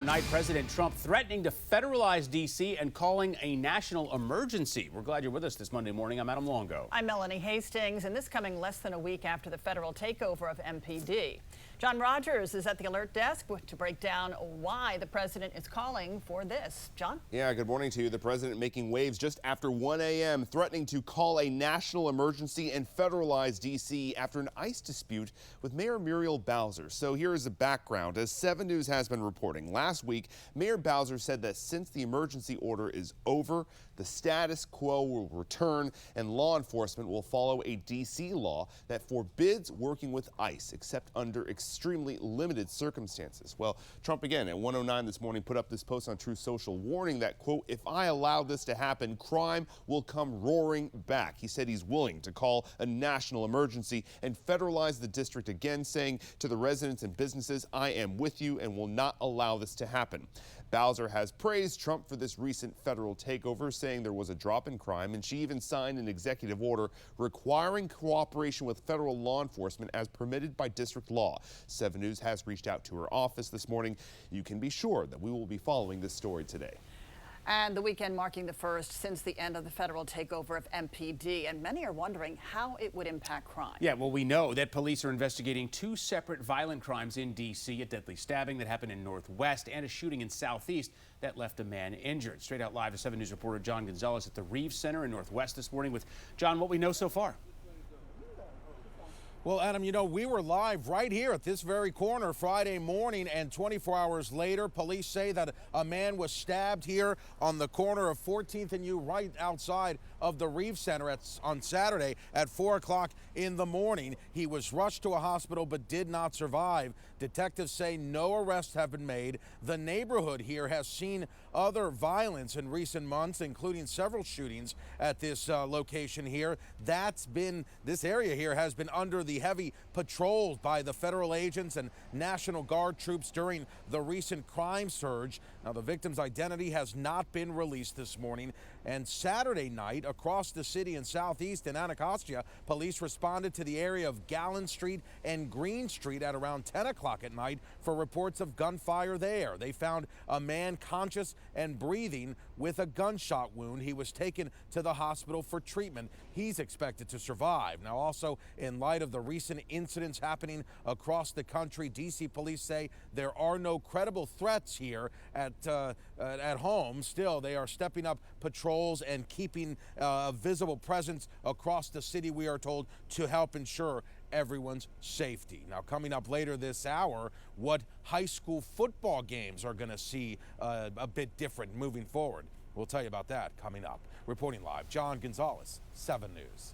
Tonight, President Trump threatening to federalize D.C. and calling a national emergency. We're glad you're with us this Monday morning. I'm Adam Longo. I'm Melanie Hastings, and this coming less than a week after the federal takeover of MPD. John Rogers is at the alert desk to break down why the president is calling for this. John? Yeah, good morning to you. The president making waves just after 1 a.m., threatening to call a national emergency and federalize D.C. after an ICE dispute with Mayor Muriel Bowser. So here is the background. As 7 News has been reporting, last week, Mayor Bowser said that since the emergency order is over, the status quo will return and law enforcement will follow a D.C. law that forbids working with ICE except under extremely limited circumstances. Well, Trump again at 1:09 this morning put up this post on Truth Social warning that, quote, if I allow this to happen, crime will come roaring back. He said he's willing to call a national emergency and federalize the district again, saying to the residents and businesses, I am with you and will not allow this to happen. Bowser has praised Trump for this recent federal takeover, saying there was a drop in crime, and she even signed an executive order requiring cooperation with federal law enforcement as permitted by district law. 7 News has reached out to her office this morning. You can be sure that we will be following this story today. And the weekend marking the first since the end of the federal takeover of MPD, and many are wondering how it would impact crime. Yeah, well, we know that police are investigating 2 separate violent crimes in D.C., a deadly stabbing that happened in Northwest and a shooting in Southeast that left a man injured. Straight out live to 7 News reporter John Gonzalez at the Reeves Center in Northwest this morning with John, what we know so far. Well, Adam, you know, we were live right here at this very corner Friday morning, and 24 hours later, police say that a man was stabbed here on the corner of 14th and U, right outside of the Reeves Center on Saturday at 4 o'clock in the morning. He was rushed to a hospital but did not survive. Detectives say no arrests have been made. The neighborhood here has seen other violence in recent months, including several shootings at this location here. This area here has been under the heavy patrols by the federal agents and National Guard troops during the recent crime surge. Now, the victim's identity has not been released this morning. And Saturday night, across the city in Southeast and Anacostia, police responded to the area of Gallen Street and Green Street at around 10 o'clock at night for reports of gunfire there. They found a man conscious and breathing with a gunshot wound. He was taken to the hospital for treatment. He's expected to survive. Now, also, in light of the recent incidents happening across the country, D.C. police say there are no credible threats here at home. Still, they are stepping up patrols and keeping a visible presence across the city, we are told, to help ensure everyone's safety. Now, coming up later this hour, what high school football games are going to see a bit different moving forward. We'll tell you about that coming up. Reporting live, John Gonzalez, 7 News.